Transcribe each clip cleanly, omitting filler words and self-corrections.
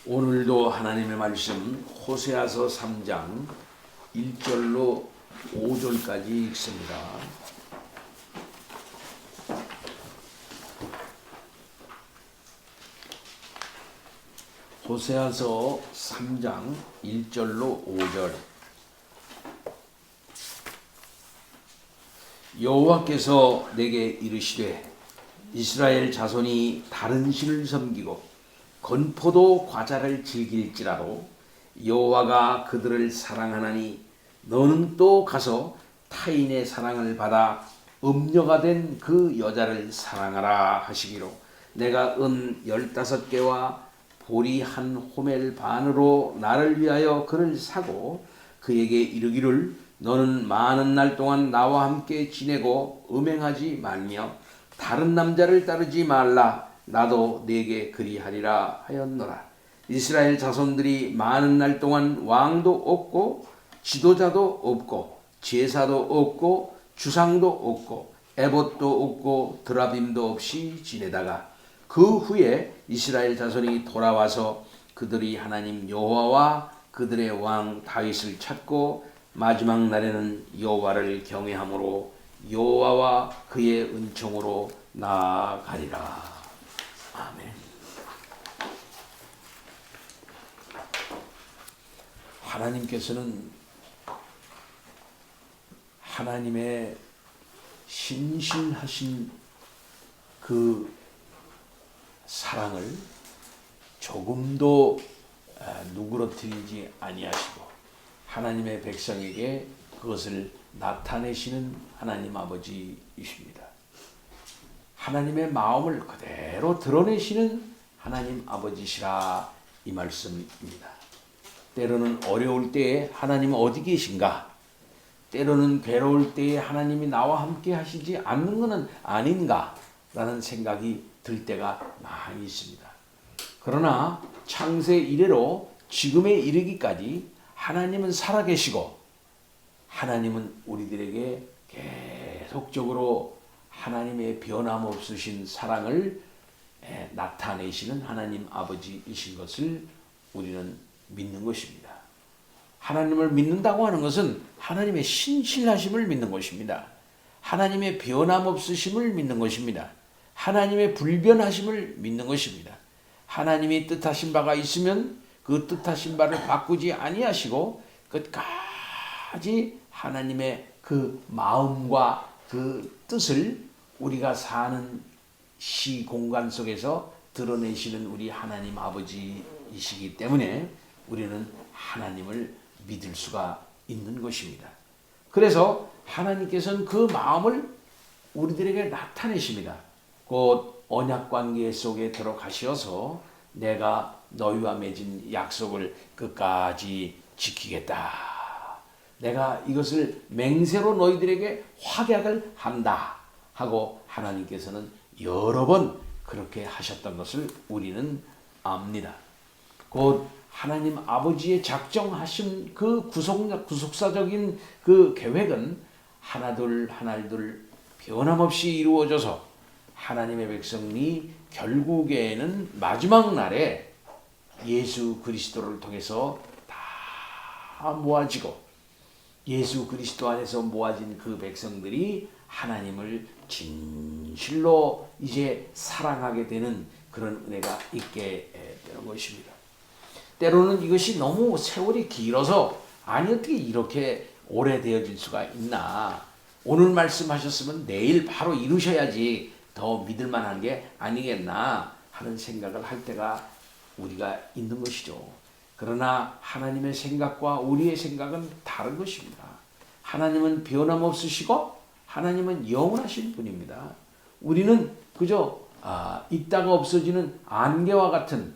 오늘도 하나님의 말씀 호세아서 3장 1절로 5절까지 읽습니다. 호세아서 3장 1절로 5절. 여호와께서 내게 이르시되 이스라엘 자손이 다른 신을 섬기고 건포도 과자를 즐길지라도 여호와가 그들을 사랑하나니 너는 또 가서 타인의 사랑을 받아 음녀가 된 그 여자를 사랑하라 하시기로 내가 은 15개와 보리 한 호멜 반으로 나를 위하여 그를 사고 그에게 이르기를 너는 많은 날 동안 나와 함께 지내고 음행하지 말며 다른 남자를 따르지 말라. 나도 네게 그리하리라 하였노라. 이스라엘 자손들이 많은 날 동안 왕도 없고 지도자도 없고 제사도 없고 주상도 없고 에봇도 없고 드라빔도 없이 지내다가 그 후에 이스라엘 자손이 돌아와서 그들이 하나님 여호와와 그들의 왕 다윗을 찾고 마지막 날에는 여호와를 경외함으로 여호와와 그의 은총으로 나아가리라. 아멘. 하나님께서는 하나님의 신실하신 그 사랑을 조금도 누그러뜨리지 아니하시고 하나님의 백성에게 그것을 나타내시는 하나님 아버지이십니다. 하나님의 마음을 그대로 드러내시는 하나님 아버지시라 이 말씀입니다. 때로는 어려울 때에 하나님은 어디 계신가? 때로는 괴로울 때에 하나님이 나와 함께 하시지 않는 것은 아닌가? 라는 생각이 들 때가 많이 있습니다. 그러나 창세 이래로 지금에 이르기까지 하나님은 살아계시고 하나님은 우리들에게 계속적으로 하나님의 변함없으신 사랑을 나타내시는 하나님 아버지이신 것을 우리는 믿는 것입니다. 하나님을 믿는다고 하는 것은 하나님의 신실하심을 믿는 것입니다. 하나님의 변함없으심을 믿는 것입니다. 하나님의 불변하심을 믿는 것입니다. 하나님이 뜻하신 바가 있으면 그 뜻하신 바를 바꾸지 아니하시고 끝까지 하나님의 그 마음과 그 뜻을 우리가 사는 시 공간 속에서 드러내시는 우리 하나님 아버지이시기 때문에 우리는 하나님을 믿을 수가 있는 것입니다. 그래서 하나님께서는 그 마음을 우리들에게 나타내십니다. 곧 언약관계 속에 들어가셔서 내가 너희와 맺은 약속을 끝까지 지키겠다. 내가 이것을 맹세로 너희들에게 확약을 한다 하고 하나님께서는 여러 번 그렇게 하셨던 것을 우리는 압니다. 곧 하나님 아버지의 작정하신 그 구속사적인 그 계획은 하나둘 변함없이 이루어져서 하나님의 백성이 결국에는 마지막 날에 예수 그리스도를 통해서 다 모아지고 예수 그리스도 안에서 모아진 그 백성들이 하나님을 진실로 이제 사랑하게 되는 그런 은혜가 있게 되는 것입니다. 때로는 이것이 너무 세월이 길어서 아니 어떻게 이렇게 오래되어질 수가 있나. 오늘 말씀하셨으면 내일 바로 이루셔야지 더 믿을 만한 게 아니겠나 하는 생각을 할 때가 우리가 있는 것이죠. 그러나 하나님의 생각과 우리의 생각은 다른 것입니다. 하나님은 변함없으시고 하나님은 영원하신 분입니다. 우리는 그저 있다가 없어지는 안개와 같은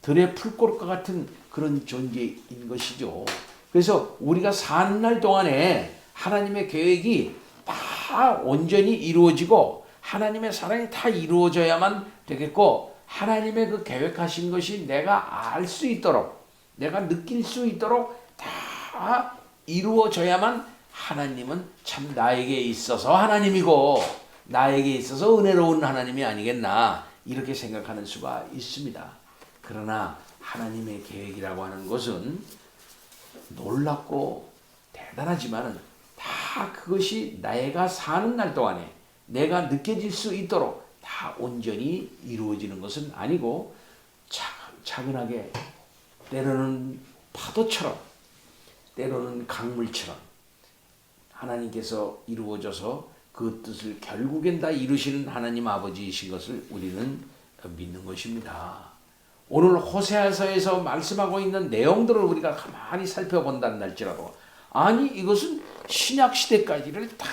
들의 풀꽃과 같은 그런 존재인 것이죠. 그래서 우리가 사는 날 동안에 하나님의 계획이 다 온전히 이루어지고 하나님의 사랑이 다 이루어져야만 되겠고 하나님의 그 계획하신 것이 내가 알 수 있도록 내가 느낄 수 있도록 다 이루어져야만 하나님은 참 나에게 있어서 하나님이고 나에게 있어서 은혜로운 하나님이 아니겠나 이렇게 생각하는 수가 있습니다. 그러나 하나님의 계획이라고 하는 것은 놀랍고 대단하지만은 다 그것이 내가 사는 날 동안에 내가 느껴질 수 있도록 다 온전히 이루어지는 것은 아니고 차근하게 때로는 파도처럼 때로는 강물처럼 하나님께서 이루어져서 그 뜻을 결국엔 다 이루시는 하나님 아버지이신 것을 우리는 믿는 것입니다. 오늘 호세아서에서 말씀하고 있는 내용들을 우리가 가만히 살펴본다는 할지라도 아니 이것은 신약 시대까지를 다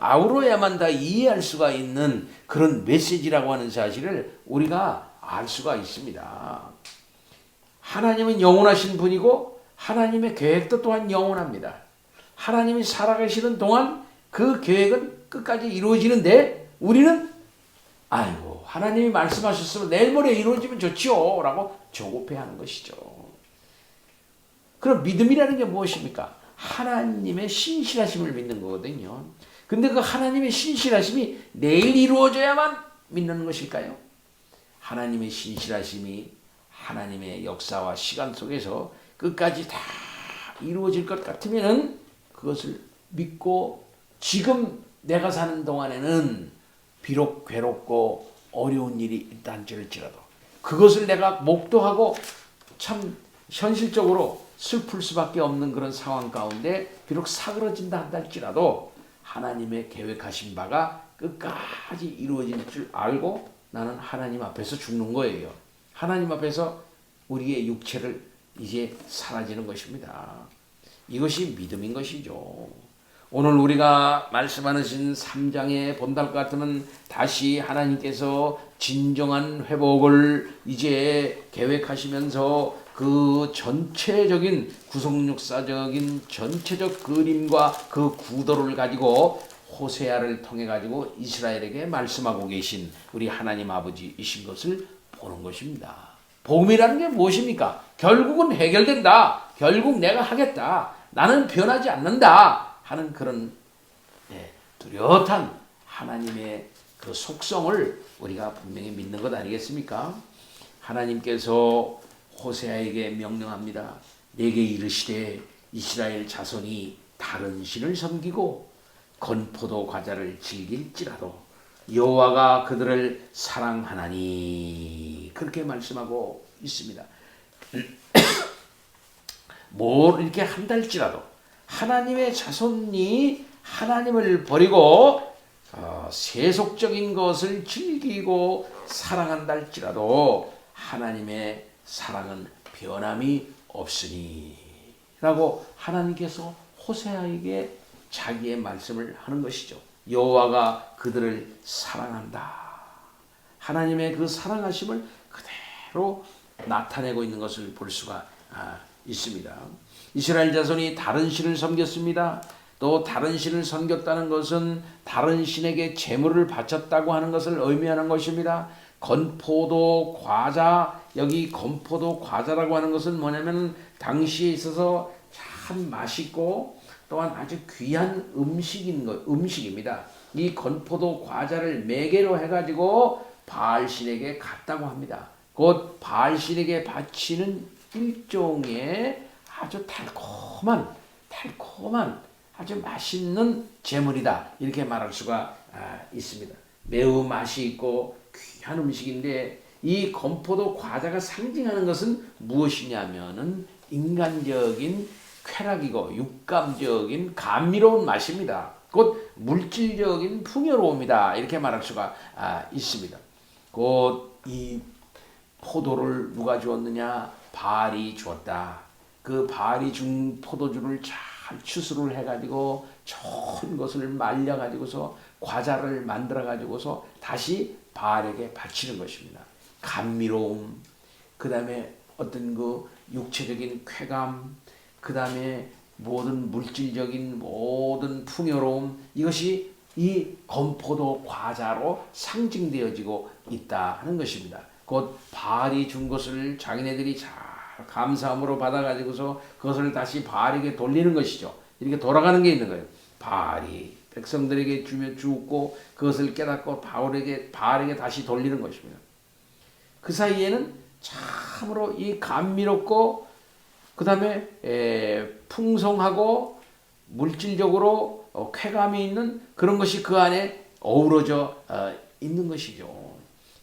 아우러야만 다 이해할 수가 있는 그런 메시지라고 하는 사실을 우리가 알 수가 있습니다. 하나님은 영원하신 분이고 하나님의 계획도 또한 영원합니다. 하나님이 살아계시는 동안 그 계획은 끝까지 이루어지는데 우리는 아이고 하나님이 말씀하셨으면 내일 모레 이루어지면 좋지요 라고 조급해하는 것이죠. 그럼 믿음이라는 게 무엇입니까? 하나님의 신실하심을 믿는 거거든요. 근데 그 하나님의 신실하심이 내일 이루어져야만 믿는 것일까요? 하나님의 신실하심이 하나님의 역사와 시간 속에서 끝까지 다 이루어질 것 같으면은 그것을 믿고 지금 내가 사는 동안에는 비록 괴롭고 어려운 일이 있다 할지라도 그것을 내가 목도하고 참 현실적으로 슬플 수밖에 없는 그런 상황 가운데 비록 사그러진다 한다 할지라도 하나님의 계획하신 바가 끝까지 이루어질 줄 알고 나는 하나님 앞에서 죽는 거예요. 하나님 앞에서 우리의 육체를 이제 사라지는 것입니다. 이것이 믿음인 것이죠. 오늘 우리가 말씀하신 3장에 본달 같으면 다시 하나님께서 진정한 회복을 이제 계획하시면서 그 전체적인 구속역사적인 전체적 그림과 그 구도를 가지고 호세아를 통해 가지고 이스라엘에게 말씀하고 계신 우리 하나님 아버지이신 것을 보는 것입니다. 복음이라는 게 무엇입니까? 결국은 해결된다. 결국 내가 하겠다. 나는 변하지 않는다. 하는 그런 뚜렷한 하나님의 그 속성을 우리가 분명히 믿는 것 아니겠습니까? 하나님께서 호세아에게 명령합니다. 내게 이르시되 이스라엘 자손이 다른 신을 섬기고 건포도 과자를 즐길지라도 여호와가 그들을 사랑하나니 그렇게 말씀하고 있습니다. 뭘 이렇게 한달지라도 하나님의 자손이 하나님을 버리고 세속적인 것을 즐기고 사랑한다 할지라도 하나님의 사랑은 변함이 없으니 라고 하나님께서 호세아에게 자기의 말씀을 하는 것이죠. 여호와가 그들을 사랑한다. 하나님의 그 사랑하심을 그대로 나타내고 있는 것을 볼 수가 있습니다. 이스라엘 자손이 다른 신을 섬겼습니다. 또 다른 신을 섬겼다는 것은 다른 신에게 제물을 바쳤다고 하는 것을 의미하는 것입니다. 건포도 과자, 여기 건포도 과자라고 하는 것은 뭐냐면 당시에 있어서 참 맛있고 또한 아주 귀한 음식입니다. 이 건포도 과자를 매개로 해가지고 바알신에게 갔다고 합니다. 곧 바알신에게 바치는 일종의 아주 달콤한 아주 맛있는 제물이다. 이렇게 말할 수가 있습니다. 매우 맛이 있고 귀한 음식인데 이 건포도 과자가 상징하는 것은 무엇이냐면은 인간적인 쾌락이고 육감적인 감미로운 맛입니다. 곧 물질적인 풍요로움이다. 이렇게 말할 수가 있습니다. 곧 이 포도를 누가 주었느냐? 바알이 주었다. 그 바알이 준 포도주를 잘 추수를 해가지고 좋은 것을 말려가지고서 과자를 만들어가지고서 다시 바알에게 바치는 것입니다. 감미로움, 그 다음에 어떤 그 육체적인 쾌감, 그 다음에 모든 물질적인 모든 풍요로움, 이것이 이 건포도 과자로 상징되어지고 있다 하는 것입니다. 곧 바알이 준 것을 자기네들이 잘 감사함으로 받아가지고서 그것을 다시 바알에게 돌리는 것이죠. 이렇게 돌아가는 게 있는 거예요. 바알이 백성들에게 주고 그것을 깨닫고 바알에게 다시 돌리는 것입니다. 그 사이에는 참으로 이 감미롭고 그 다음에 풍성하고 물질적으로 쾌감이 있는 그런 것이 그 안에 어우러져 있는 것이죠.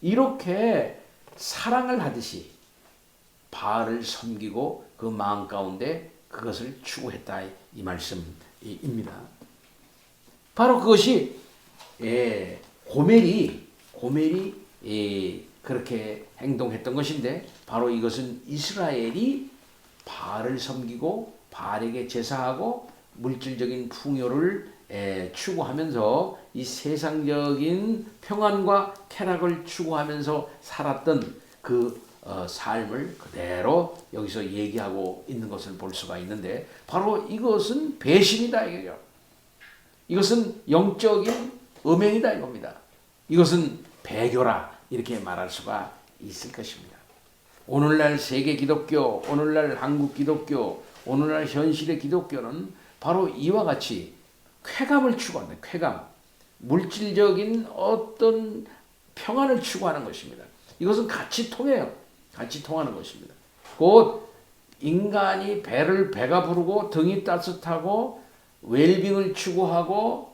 이렇게 사랑을 하듯이 바알을 섬기고 그 마음 가운데 그것을 추구했다 이 말씀입니다. 바로 그것이 고멜이 그렇게 행동했던 것인데 바로 이것은 이스라엘이 바알을 섬기고 바알에게 제사하고 물질적인 풍요를 추구하면서 이 세상적인 평안과 쾌락을 추구하면서 살았던 그 삶을 그대로 여기서 얘기하고 있는 것을 볼 수가 있는데 바로 이것은 배신이다 이거죠. 이것은 영적인 음행이다 이겁니다. 이것은 배교라 이렇게 말할 수가 있을 것입니다. 오늘날 세계 기독교, 오늘날 한국 기독교, 오늘날 현실의 기독교는 바로 이와 같이 쾌감을 추구한다. 쾌감, 물질적인 어떤 평안을 추구하는 것입니다. 이것은 같이 통해요. 같이 통하는 것입니다. 곧 인간이 배가 부르고 등이 따뜻하고 웰빙을 추구하고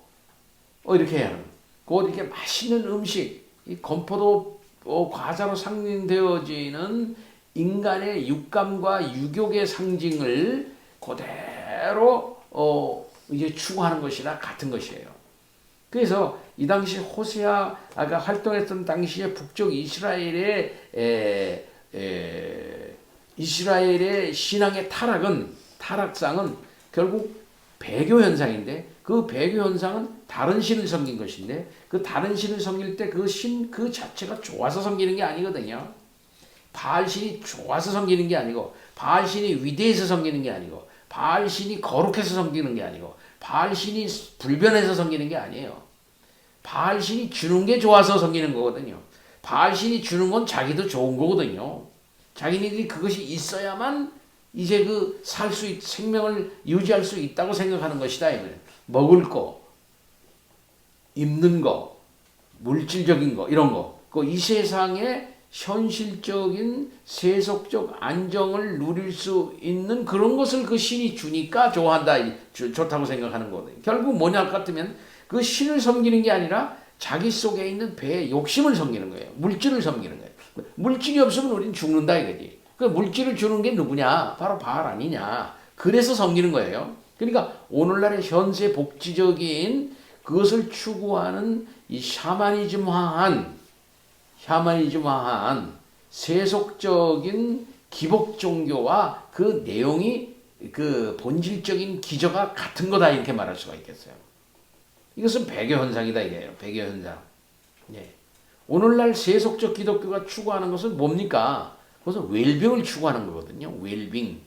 이렇게 하는 곧 이렇게 맛있는 음식, 이 건포도 과자로 상징되어지는 인간의 육감과 유욕의 상징을 그대로 이제 추구하는 것이나 같은 것이에요. 그래서 이 당시 호세아가 활동했던 당시에 북쪽 이스라엘의 신앙의 타락상은 결국 배교 현상인데 그 배교 현상은 다른 신을 섬긴 것인데 그 다른 신을 섬길 때 그 신 그 자체가 좋아서 섬기는 게 아니거든요. 바알 신이 좋아서 섬기는 게 아니고 바알 신이 위대해서 섬기는 게 아니고 바알 신이 거룩해서 섬기는 게 아니고 바알 신이 불변해서 섬기는 게 아니에요. 바알 신이 주는 게 좋아서 섬기는 거거든요. 바알 신이 주는 건 자기도 좋은 거거든요. 자기네들이 그것이 있어야만 이제 생명을 유지할 수 있다고 생각하는 것이다. 먹을 거, 입는 거, 물질적인 거, 이런 거. 이 세상의 현실적인 세속적 안정을 누릴 수 있는 그런 것을 그 신이 주니까 좋다고 생각하는 거거든요. 결국 뭐냐 같으면 그 신을 섬기는 게 아니라 자기 속에 있는 배의 욕심을 섬기는 거예요. 물질을 섬기는 거예요. 물질이 없으면 우리는 죽는다 이거지. 그 물질을 주는 게 누구냐? 바로 바알 아니냐? 그래서 섬기는 거예요. 그러니까 오늘날의 현세 복지적인 그것을 추구하는 이 샤머니즘화한 세속적인 기복 종교와 그 내용이 그 본질적인 기저가 같은 거다 이렇게 말할 수가 있겠어요. 이것은 배교 현상이다 이게요. 배교 현상. 예. 오늘날 세속적 기독교가 추구하는 것은 뭡니까? 그것은 웰빙을 추구하는 거거든요. 웰빙.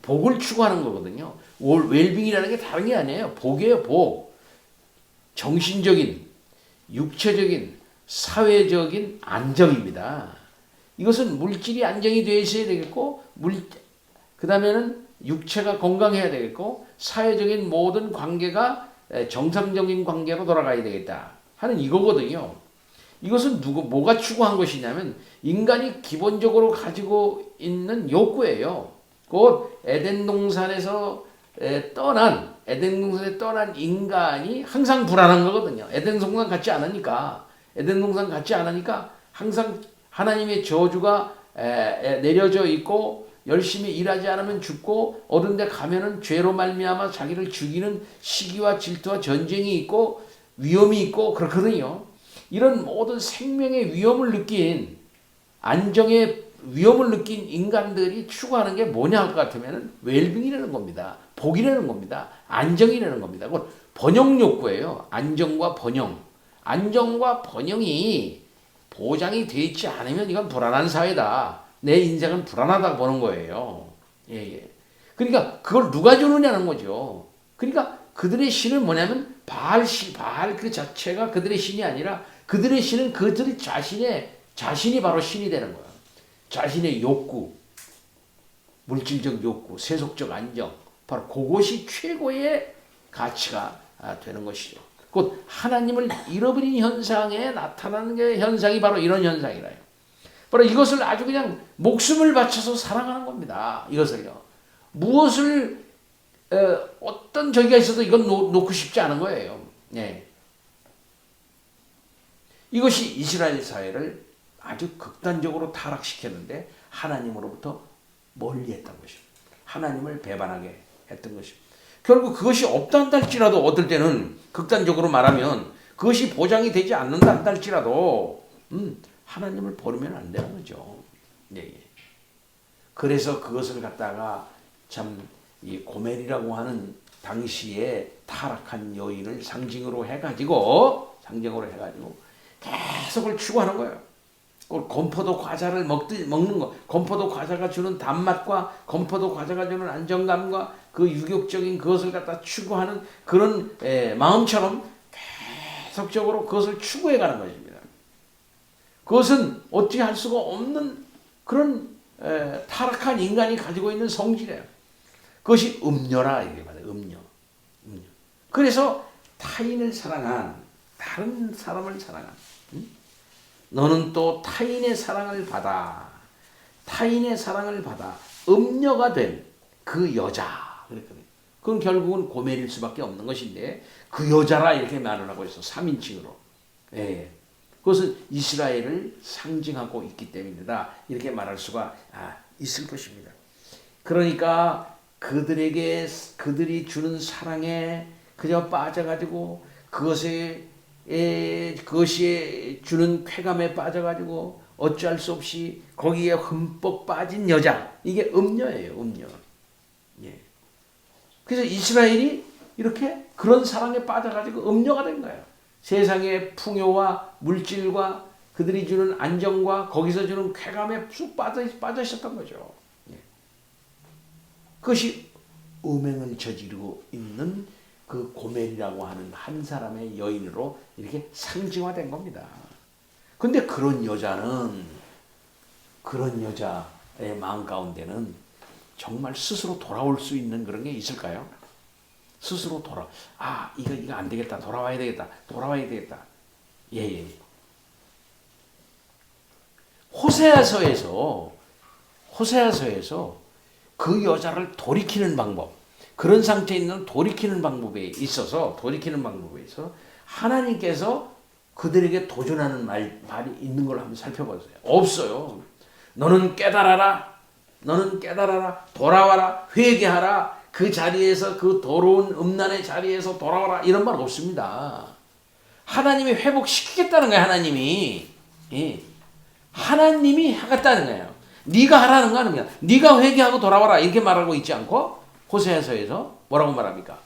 복을 추구하는 거거든요. 웰빙이라는 게 다른 게 아니에요. 복이에요. 복. 정신적인, 육체적인, 사회적인 안정입니다. 이것은 물질이 안정이 되어 있어야 되겠고 그 다음에는 육체가 건강해야 되겠고 사회적인 모든 관계가 정상적인 관계로 돌아가야 되겠다 하는 이거거든요. 이것은 뭐가 추구한 것이냐면 인간이 기본적으로 가지고 있는 욕구예요. 곧 에덴 동산에서 떠난 인간이 항상 불안한 거거든요. 에덴 동산 같지 않으니까 항상 하나님의 저주가 내려져 있고 열심히 일하지 않으면 죽고 어떤 데 가면은 죄로 말미암아 자기를 죽이는 시기와 질투와 전쟁이 있고 위험이 있고 그렇거든요. 이런 모든 생명의 위험을 느낀 안정의 위험을 느낀 인간들이 추구하는 게 뭐냐 할 것 같으면 웰빙이라는 겁니다. 복이라는 겁니다. 안정이라는 겁니다. 곧 번영 욕구예요. 안정과 번영. 안정과 번영이 보장이 되어 있지 않으면 이건 불안한 사회다. 내 인생은 불안하다고 보는 거예요. 예. 그러니까 그걸 누가 주느냐는 거죠. 그러니까 그들의 신은 뭐냐면 바알 그 자체가 그들의 신이 아니라 그들의 신은 그들의 자신이 바로 신이 되는 거예요. 자신의 욕구, 물질적 욕구, 세속적 안정, 바로 그것이 최고의 가치가 되는 것이죠. 곧 하나님을 잃어버린 현상에 나타나는 게 현상이 바로 이런 현상이라요. 바로 이것을 아주 그냥 목숨을 바쳐서 사랑하는 겁니다. 이것을요. 무엇을 어떤 저기가 있어도 이건 놓고 싶지 않은 거예요. 예. 이것이 이스라엘 사회를 아주 극단적으로 타락시켰는데 하나님으로부터 멀리했던 것입니다. 하나님을 배반하게 했던 것입니다. 결국 그것이 없다 할지라도 어떨 때는 극단적으로 말하면 그것이 보장이 되지 않는다 할지라도 하나님을 버리면 안 되는 거죠. 예, 예. 그래서 그것을 갖다가 참 이 고멜이라고 하는 당시에 타락한 여인을 상징으로 해가지고 계속을 추구하는 거예요. 건포도 과자를 먹는 거, 건포도 과자가 주는 단맛과 건포도 과자가 주는 안정감과 그 유격적인 그것을 갖다 추구하는 그런 마음처럼 계속적으로 그것을 추구해가는 것입니다. 그것은 어찌 할 수가 없는 그런 타락한 인간이 가지고 있는 성질이에요. 그것이 음녀라 이렇게 말해요. 음녀. 그래서 타인을 사랑한 다른 사람을 사랑한 너는 또 타인의 사랑을 받아 음녀가 된 그 여자 그랬거든요. 그건 결국은 고멜일 수밖에 없는 것인데 그 여자라 이렇게 말을 하고 있어. 3인칭으로. 예. 그것은 이스라엘을 상징하고 있기 때문이다. 이렇게 말할 수가 있을 것입니다. 그러니까 그들이 주는 사랑에 그저 빠져가지고 그것이 주는 쾌감에 빠져가지고 어찌할 수 없이 거기에 흠뻑 빠진 여자, 이게 음녀예요. 음녀. 예. 그래서 이스라엘이 이렇게 그런 사랑에 빠져가지고 음녀가 된 거예요. 세상의 풍요와 물질과 그들이 주는 안정과 거기서 주는 쾌감에 쑥 빠져 있었던 거죠. 예. 그것이 음행을 저지르고 있는 그 고멜이라고 하는 한 사람의 여인으로 이렇게 상징화된 겁니다. 근데 그런 여자의 마음 가운데는 정말 스스로 돌아올 수 있는 그런 게 있을까요? 스스로 이거 안 되겠다. 돌아와야 되겠다. 예. 호세아서에서 그 여자를 돌이키는 방법, 그런 상태에 있는 돌이키는 방법에 있어서 하나님께서 그들에게 도전하는 말이 있는 걸 한번 살펴보세요. 없어요. 너는 깨달아라. 돌아와라. 회개하라. 그 자리에서 그 더러운 음란의 자리에서 돌아와라. 이런 말 없습니다. 하나님이 회복시키겠다는 거예요. 하나님이. 예. 하나님이 하겠다는 거예요. 네가 하라는 거 아닙니다. 네가 회개하고 돌아와라. 이렇게 말하고 있지 않고 호세아서에서 뭐라고 말합니까?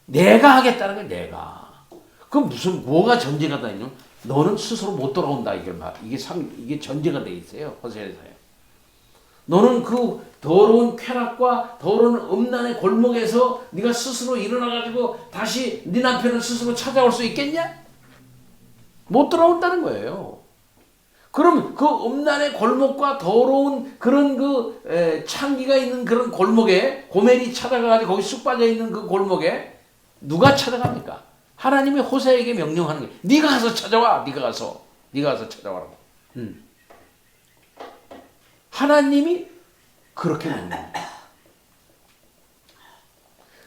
내가 하겠다는 거예요. 내가. 그럼 뭐가 전제가 돼 있는? 너는 스스로 못 돌아온다. 이게 전제가 돼 있어요. 호세아서에. 너는 그 더러운 쾌락과 더러운 음란의 골목에서 네가 스스로 일어나가지고 다시 네 남편을 스스로 찾아올 수 있겠냐? 못 돌아온다는 거예요. 그럼 그 음란의 골목과 더러운 그런 창기가 있는 그런 골목에 고멜이 찾아가가지고 거기 쑥 빠져 있는 그 골목에 누가 찾아갑니까? 하나님이 호세에게 명령하는 거예요. 네가 가서 찾아와. 네가 가서 찾아와라고. 하나님이 그렇게 명령합니다.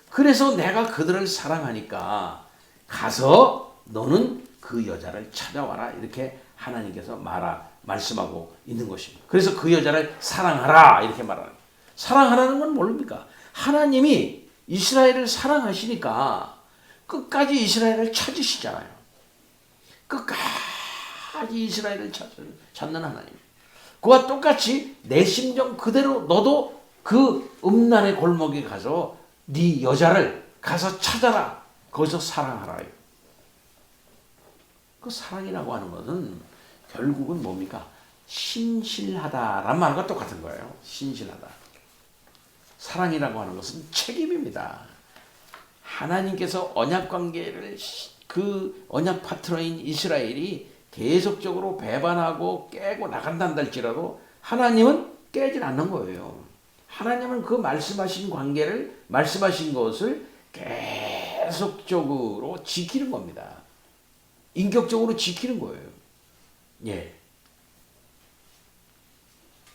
그래서 내가 그들을 사랑하니까 가서 너는 그 여자를 찾아와라. 이렇게 하나님께서 말씀하고 있는 것입니다. 그래서 그 여자를 사랑하라. 이렇게 말하는. 사랑하라는 건 뭡니까? 하나님이 이스라엘을 사랑하시니까 끝까지 이스라엘을 찾으시잖아요. 끝까지 이스라엘을 찾는 하나님. 그와 똑같이 내 심정 그대로 너도 그 음란의 골목에 가서 네 여자를 가서 찾아라. 거기서 사랑하라. 그 사랑이라고 하는 것은 결국은 뭡니까? 신실하다라는 말과 똑같은 거예요. 신실하다. 사랑이라고 하는 것은 책임입니다. 하나님께서 언약관계를 그 언약 파트너인 이스라엘이 계속적으로 배반하고 깨고 나간다 할지라도 하나님은 깨질 않는 거예요. 하나님은 그 말씀하신 관계를, 말씀하신 것을 계속적으로 지키는 겁니다. 인격적으로 지키는 거예요. 예.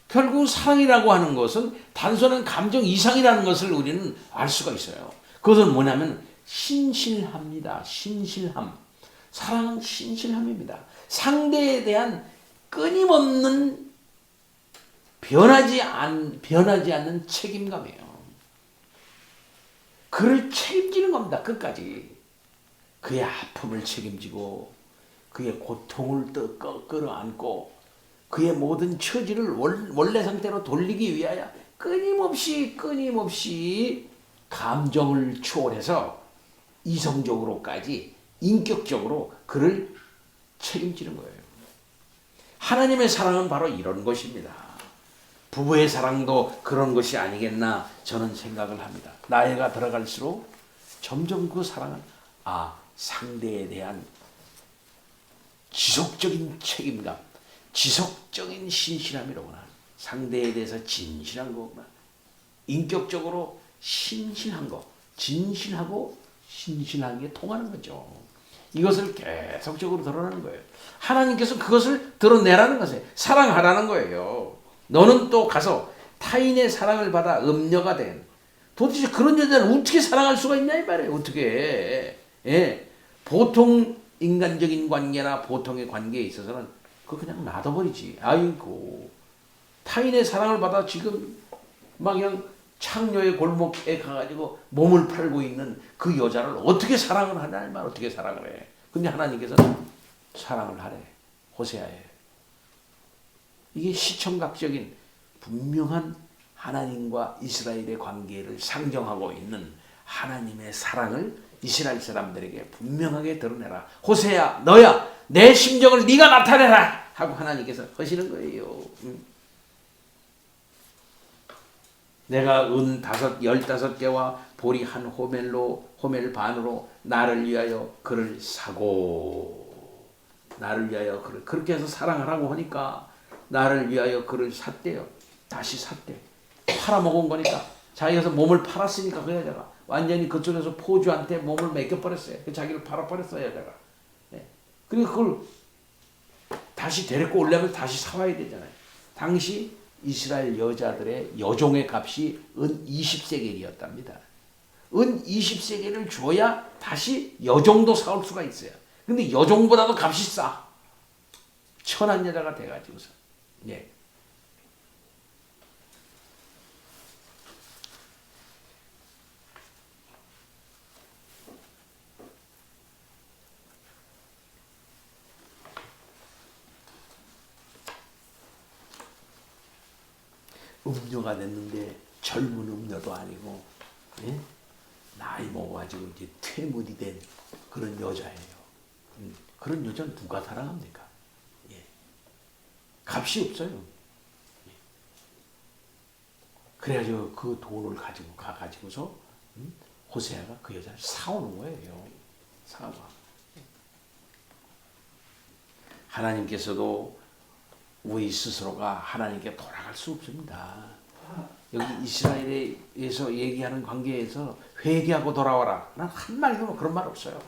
결국 사랑이라고 하는 것은 단순한 감정 이상이라는 것을 우리는 알 수가 있어요. 그것은 뭐냐면 신실합니다. 신실함. 사랑은 신실함입니다. 상대에 대한 끊임없는 변하지 않는 책임감이에요. 그를 책임지는 겁니다. 끝까지. 그의 아픔을 책임지고 그의 고통을 끌어안고 그의 모든 처지를 원래 상태로 돌리기 위하여 끊임없이 감정을 초월해서 이성적으로까지 인격적으로 그를 책임지는 거예요. 하나님의 사랑은 바로 이런 것입니다. 부부의 사랑도 그런 것이 아니겠나 저는 생각을 합니다. 나이가 들어갈수록 점점 그 사랑은 상대에 대한 지속적인 책임감, 지속적인 신실함이로구나. 상대에 대해서 진실한 거구나. 인격적으로 신실한 거, 진실하고 신실한 게 통하는 거죠. 이것을 계속적으로 드러나는 거예요. 하나님께서 그것을 드러내라는 것이에요. 사랑하라는 거예요. 너는 또 가서 타인의 사랑을 받아 음녀가 된 도대체 그런 여자를 어떻게 사랑할 수가 있냐 이 말이에요. 어떻게 보통 인간적인 관계나 보통의 관계에 있어서는 그거 그냥 놔둬버리지. 아이고 타인의 사랑을 받아 지금 막 그냥 창녀의 골목에 가가지고 몸을 팔고 있는 그 여자를 어떻게 사랑을 하냐 이 말. 어떻게 사랑을 해. 근데 하나님께서는 사랑을 하래. 호세아에. 이게 시청각적인 분명한 하나님과 이스라엘의 관계를 상정하고 있는 하나님의 사랑을 이스라엘 사람들에게 분명하게 드러내라. 호세야 너야 내 심정을 네가 나타내라 하고 하나님께서 하시는 거예요. 내가 은 15개와 보리 한 호멜 반으로 나를 위하여 그를 사고 나를 위하여 그를 그렇게 해서 사랑하라고 하니까 나를 위하여 그를 샀대요. 다시 샀대. 팔아먹은 거니까 자기가 몸을 팔았으니까 그 여자가 완전히 그쪽에서 포주한테 몸을 맡겨버렸어요. 자기를 팔아버렸어요 여자가. 그러니까 그걸 다시 데리고 오려면 다시 사와야 되잖아요. 당시 이스라엘 여자들의 여종의 값이 은 20세겔이었답니다. 은 20세겔을 줘야 다시 여종도 사올 수가 있어요. 근데 여종보다도 값이 싸. 천한 여자가 돼가지고서. 음녀가 됐는데 젊은 음녀도 아니고 나이 먹어가지고 이제 퇴물이 된 그런 여자예요. 그런 여자는 누가 사랑합니까? 값이 없어요. 그래가지고 그 돈을 가지고 가가지고서 호세아가 그 여자를 사오는 거예요. 사와. 하나님께서도 우리 스스로가 하나님께 돌아갈 수 없습니다. 여기 이스라엘에서 얘기하는 관계에서 회개하고 돌아와라. 난 한 말도 그런 말 없어요.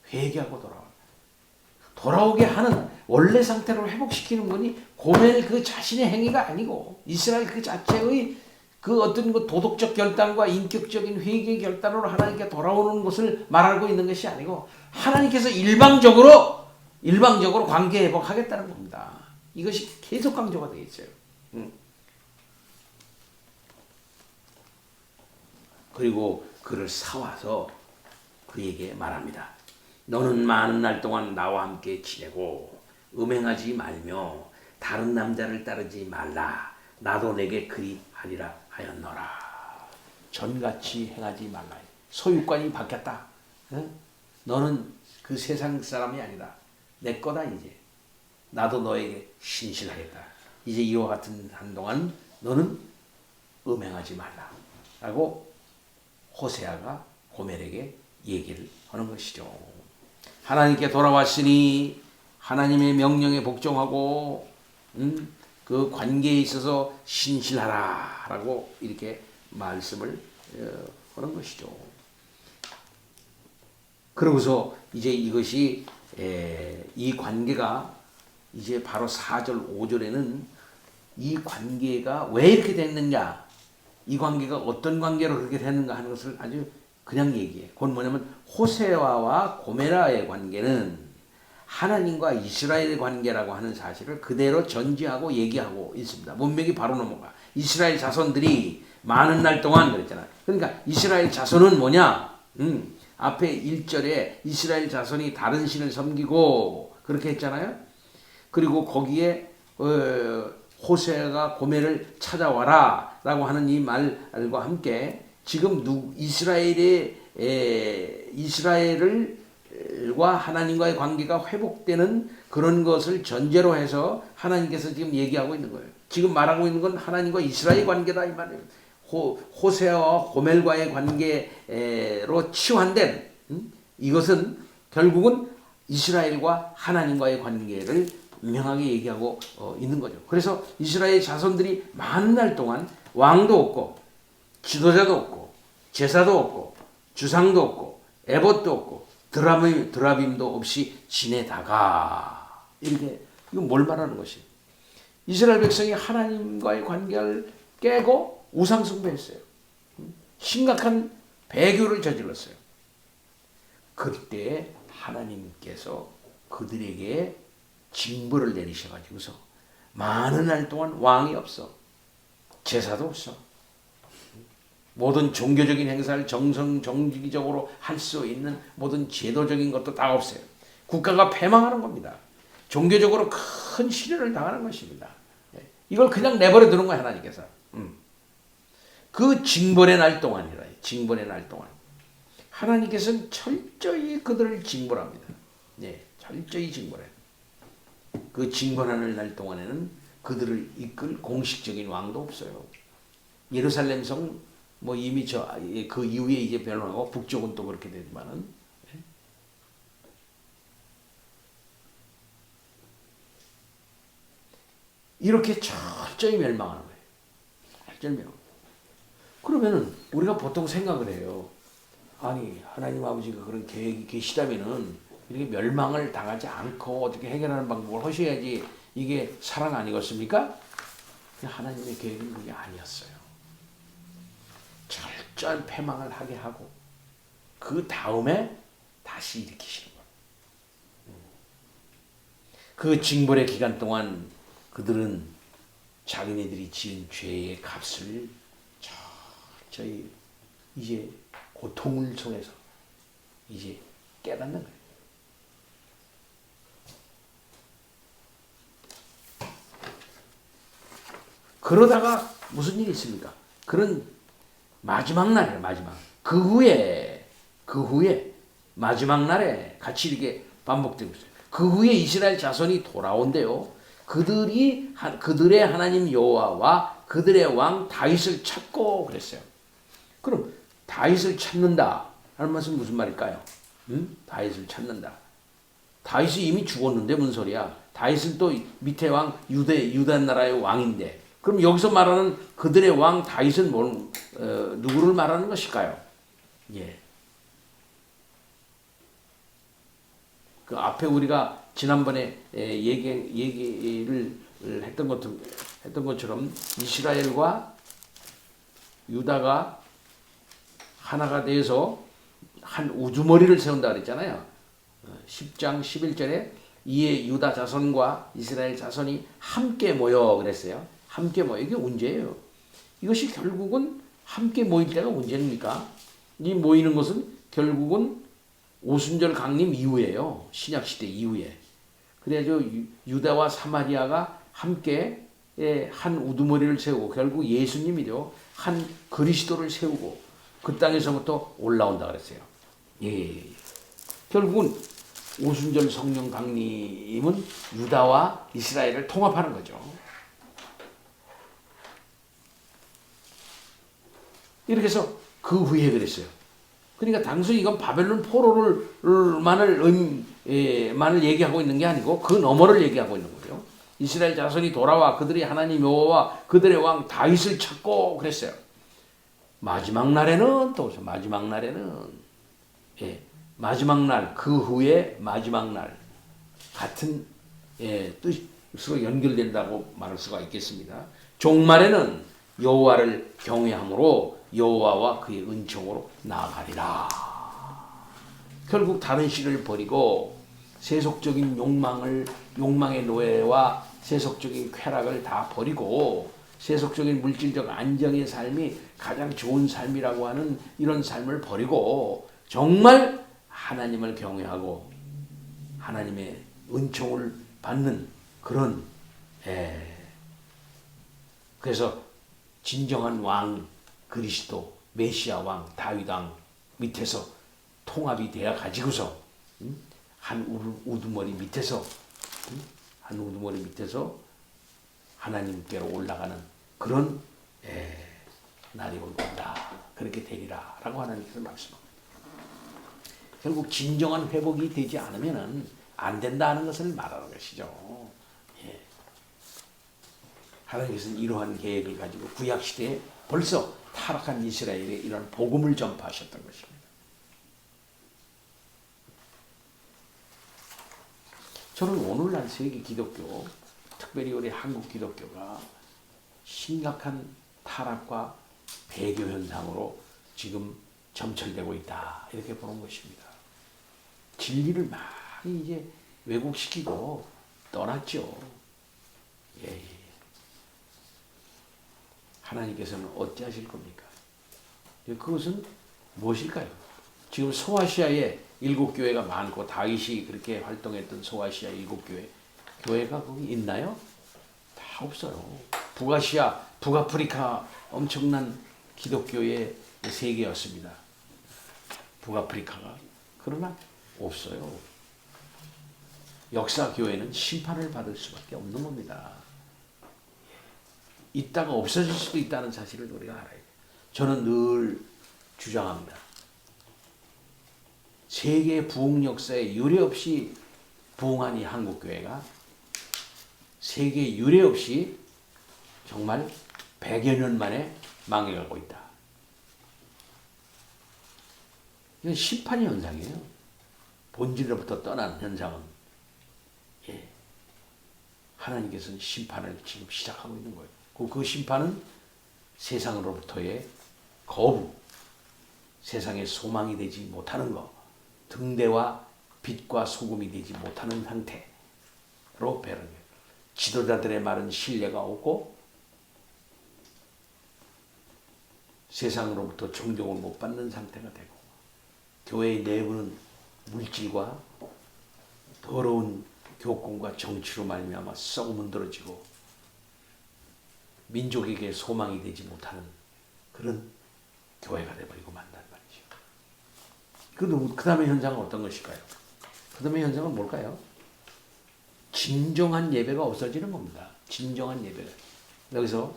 회개하고 돌아와라. 돌아오게 하는 원래 상태로 회복시키는 분이 고멜 그 자신의 행위가 아니고 이스라엘 그 자체의 그 어떤 그 도덕적 결단과 인격적인 회개의 결단으로 하나님께 돌아오는 것을 말하고 있는 것이 아니고 하나님께서 일방적으로 관계 회복하겠다는 겁니다. 이것이 계속 강조가 되어 있어요. 그리고 그를 사와서 그에게 말합니다. 너는 많은 날 동안 나와 함께 지내고 음행하지 말며 다른 남자를 따르지 말라. 나도 내게 그리 하리라 하였노라. 전같이 행하지 말라. 소유관이 바뀌었다. 너는 그 세상 사람이 아니다. 내 거다 이제. 나도 너에게 신실하겠다. 이제 이와 같은 한동안 너는 음행하지 말라. 라고 호세아가 고멜에게 얘기를 하는 것이죠. 하나님께 돌아왔으니 하나님의 명령에 복종하고 그 관계에 있어서 신실하라 라고 이렇게 말씀을 하는 것이죠. 그러고서 이제 이것이 이 관계가 이제 바로 4절 5절에는 이 관계가 왜 이렇게 됐느냐, 이 관계가 어떤 관계로 그렇게 됐는가 하는 것을 아주 그냥 얘기해. 그건 뭐냐면 호세아와 고멜라의 관계는 하나님과 이스라엘의 관계라고 하는 사실을 그대로 전제하고 얘기하고 있습니다. 문맥이 바로 넘어가. 이스라엘 자손들이 많은 날 동안 그랬잖아. 그러니까 이스라엘 자손은 뭐냐? 앞에 1절에 이스라엘 자손이 다른 신을 섬기고 그렇게 했잖아요. 그리고 거기에 호세아가 고멜을 찾아와라 라고 하는 이 말과 함께 지금 이스라엘과 하나님과의 관계가 회복되는 그런 것을 전제로 해서 하나님께서 지금 얘기하고 있는 거예요. 지금 말하고 있는 건 하나님과 이스라엘 관계다 이 말이에요. 호세아와 고멜과의 관계로 치환된 이것은 결국은 이스라엘과 하나님과의 관계를 분명하게 얘기하고 있는 거죠. 그래서 이스라엘 자손들이 많은 날 동안 왕도 없고 지도자도 없고 제사도 없고 주상도 없고 에봇도 없고 드라빔도 없이 지내다가 이렇게 이건 뭘 말하는 것이에요? 이스라엘 백성이 하나님과의 관계를 깨고 우상 숭배했어요. 심각한 배교를 저질렀어요. 그때 하나님께서 그들에게 징벌을 내리셔가지고서 많은 날 동안 왕이 없어. 제사도 없어. 모든 종교적인 행사를 정기적으로 할 수 있는 모든 제도적인 것도 다 없어요. 국가가 패망하는 겁니다. 종교적으로 큰 시련을 당하는 것입니다. 이걸 그냥 내버려 두는 거야 하나님께서. 그 징벌의 날 동안이라. 징벌의 날 동안 하나님께서는 철저히 그들을 징벌합니다. 네, 철저히 징벌해. 그 징벌하는 날 동안에는 그들을 이끌 공식적인 왕도 없어요. 예루살렘 성 뭐 이미 그 이후에 이제 변화하고 북쪽은 또 그렇게 되지만은 이렇게 철저히 멸망하는 거예요. 철저히 멸망. 그러면은 우리가 보통 생각을 해요. 아니 하나님 아버지가 그런 계획이 계시다면은 이렇게 멸망을 당하지 않고 어떻게 해결하는 방법을 하셔야지 이게 사랑 아니겠습니까? 하나님의 계획은 그게 아니었어요. 철저한 패망을 하게 하고 그 다음에 다시 일으키시는 거예요. 그 징벌의 기간 동안 그들은 자기네들이 지은 죄의 값을 철저히 이제 고통을 통해서 이제 깨닫는 거예요. 그러다가 무슨 일이 있습니까? 그런 마지막 날이에요. 마지막. 그 후에 마지막 날에 같이 이렇게 반복되고 있어요. 그 후에 이스라엘 자손이 돌아온대요. 그들의 하나님 여호와와 그들의 왕 다윗을 찾고 그랬어요. 그럼 다윗을 찾는다 하는 말은 무슨 말일까요? 다윗을 찾는다. 다윗이 이미 죽었는데 무슨 소리야? 다윗은 또 밑에 왕 유다 나라의 왕인데 그럼 여기서 말하는 그들의 왕 다윗은 누구를 말하는 것일까요? 예. 그 앞에 우리가 지난번에 얘기를 했던 것처럼 이스라엘과 유다가 하나가 돼서 한 우두머리를 세운다 그랬잖아요. 10장 11절에 이에 유다 자손과 이스라엘 자손이 함께 모여 그랬어요. 함께 모여. 이게 언제예요? 이것이 결국은 함께 모일 때가 언제입니까? 이 모이는 것은 결국은 오순절 강림 이후에요. 신약시대 이후에. 그래서 유다와 사마리아가 함께 한 우두머리를 세우고 결국 예수님이죠. 한 그리스도를 세우고 그 땅에서부터 올라온다 그랬어요. 예. 결국은 오순절 성령 강림은 유다와 이스라엘을 통합하는 거죠. 이렇게 해서 그 후에 그랬어요. 그러니까 당연히 이건 바벨론 포로만을 얘기하고 있는 게 아니고 그 너머를 얘기하고 있는 거예요. 이스라엘 자손이 돌아와 그들이 하나님 여호와와 그들의 왕 다윗을 찾고 그랬어요. 마지막 날에는 마지막 날 그 후에 마지막 날 같은 뜻으로 연결된다고 말할 수가 있겠습니다. 종말에는 여호와를 경외함으로 여호와와 그의 은총으로 나아가리라. 결국 다른 신을 버리고 세속적인 욕망의 노예와 세속적인 쾌락을 다 버리고 세속적인 물질적 안정의 삶이 가장 좋은 삶이라고 하는 이런 삶을 버리고 정말 하나님을 경외하고 하나님의 은총을 받는 그런 그래서 진정한 왕 그리스도 메시아 왕 다윗 왕 밑에서 통합이 되어 가지고서 한 우두머리 밑에서 하나님께로 올라가는 그런 날이 올 것이다. 그렇게 되리라 라고 하나님께서 말씀합니다. 결국 진정한 회복이 되지 않으면 안 된다는 것을 말하는 것이죠. 하나님께서는 이러한 계획을 가지고 구약시대에 벌써 타락한 이스라엘에 이런 복음을 전파하셨던 것입니다. 저는 오늘날 세계 기독교, 특별히 우리 한국 기독교가 심각한 타락과 배교 현상으로 지금 점철되고 있다. 이렇게 보는 것입니다. 진리를 많이 이제 왜곡시키고 떠났죠. 하나님께서는 어찌하실 겁니까? 그것은 무엇일까요? 지금 소아시아에 7교회가 많고 다윗이 그렇게 활동했던 소아시아 7교회 교회가 거기 있나요? 다 없어요. 북아시아, 북아프리카 엄청난 기독교의 세계였습니다. 북아프리카가. 그러나 없어요. 역사 교회는 심판을 받을 수밖에 없는 겁니다. 있다가 없어질 수도 있다는 사실을 우리가 알아야 돼요. 저는 늘 주장합니다. 세계 부흥 역사에 유례없이 부흥한 이 한국교회가 세계 유례없이 정말 100여 년 만에 망해가고 있다. 이건 심판의 현상이에요. 본질로부터 떠난 현상은. 하나님께서는 심판을 지금 시작하고 있는 거예요. 그 심판은 세상으로부터의 거부, 세상의 소망이 되지 못하는 것, 등대와 빛과 소금이 되지 못하는 상태로 배는 거예요. 지도자들의 말은 신뢰가 없고 세상으로부터 존경을 못 받는 상태가 되고 교회의 내부는 물질과 더러운 교권과 정치로 말미암아 썩어 문드러지고 민족에게 소망이 되지 못하는 그런 교회가 되어버리고 만단 말이죠. 그 다음에 현상은 어떤 것일까요? 그 다음에 현상은 뭘까요? 진정한 예배가 없어지는 겁니다. 진정한 예배가. 여기서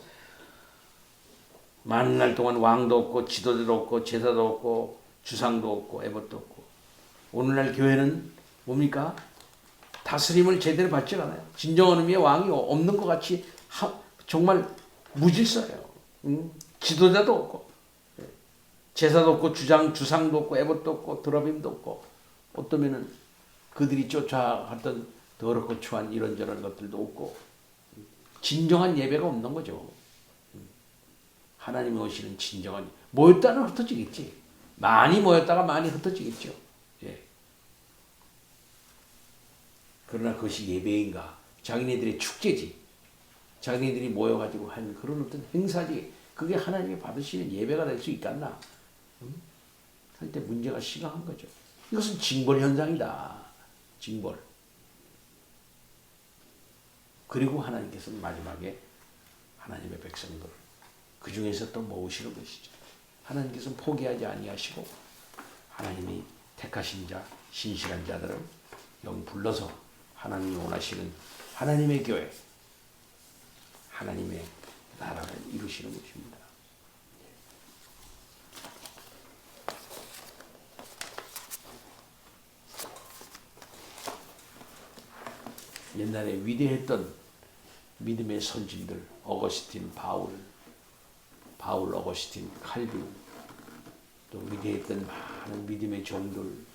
많은 날 동안 왕도 없고 지도자도 없고 제사도 없고 주상도 없고 에봇도 없고 오늘날 교회는 뭡니까? 다스림을 제대로 받지 않아요. 진정한 의미의 왕이 없는 것 같이 정말 무질서예요. 지도자도 없고 제사도 없고 주상도 없고 에봇도 없고 드러빔도 없고 어떠면은 그들이 쫓아갔던 더럽고 추한 이런저런 것들도 없고 진정한 예배가 없는 거죠. 하나님이 오시는 진정한 모였다는 흩어지겠지. 많이 모였다가 많이 흩어지겠죠. 그러나 그것이 예배인가? 자기네들의 축제지. 자기네들이 모여가지고 한 그런 어떤 행사지. 그게 하나님이 받으시는 예배가 될 수 있겠나? 할 때 문제가 심각한 거죠. 이것은 징벌 현상이다. 징벌. 그리고 하나님께서는 마지막에 하나님의 백성들 그 중에서 또 모으시는 것이죠. 하나님께서는 포기하지 아니하시고 하나님이 택하신 자, 신실한 자들을 여기 불러서 하나님이 원하시는 하나님의 교회, 하나님의 나라를 이루시는 것입니다. 옛날에 위대했던 믿음의 선진들, 어거스틴, 바울, 어거스틴, 칼빈, 또 위대했던 많은 믿음의 종들,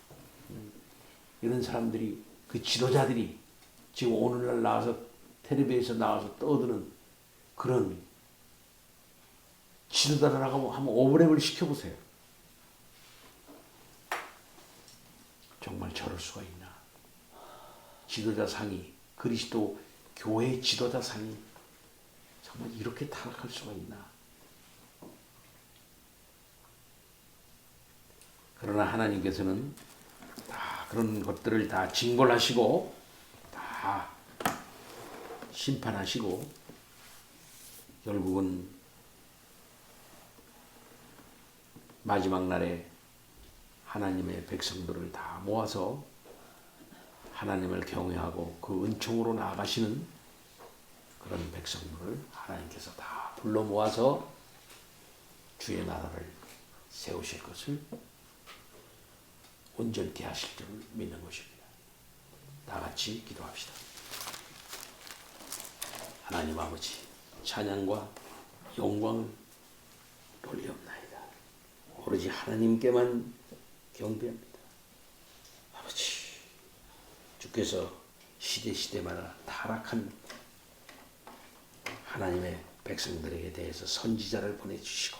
이런 사람들이 그 지도자들이 지금 오늘날 나와서 텔레비에서 나와서 떠드는 그런 지도자라고 한번 오버랩을 시켜보세요. 정말 저럴 수가 있나. 지도자상이, 그리스도 교회 지도자상이 정말 이렇게 타락할 수가 있나. 그러나 하나님께서는 다 그런 것들을 다 징벌하시고 다 심판하시고 결국은 마지막 날에 하나님의 백성들을 다 모아서 하나님을 경외하고 그 은총으로 나아가시는 그런 백성들을 하나님께서 다 불러 모아서 주의 나라를 세우실 것을 온전케 하실 줄 믿는 것입니다. 다 같이 기도합시다. 하나님 아버지, 찬양과 영광을 돌리옵나이다. 오로지 하나님께만 경배합니다. 아버지, 주께서 시대마다 타락한 하나님의 백성들에게 대해서 선지자를 보내주시고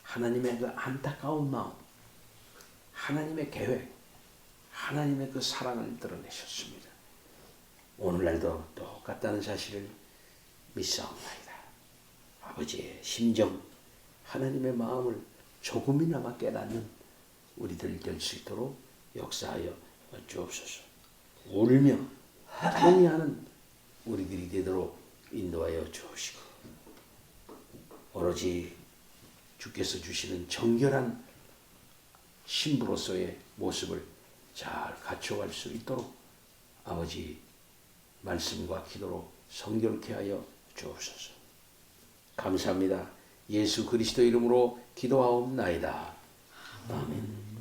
하나님의 그 안타까운 마음, 하나님의 계획, 하나님의 그 사랑을 드러내셨습니다. 오늘날도 똑같다는 사실을 믿사옵나이다. 아버지의 심정, 하나님의 마음을 조금이나마 깨닫는 우리들 될 수 있도록 역사하여 주옵소서. 울며 통회하는 우리들이 되도록 인도하여 주옵시고 오로지 주께서 주시는 정결한 신부로서의 모습을 잘 갖춰갈 수 있도록 아버지 말씀과 기도로 성결케 하여 주옵소서. 감사합니다. 예수 그리스도 이름으로 기도하옵나이다. 아멘.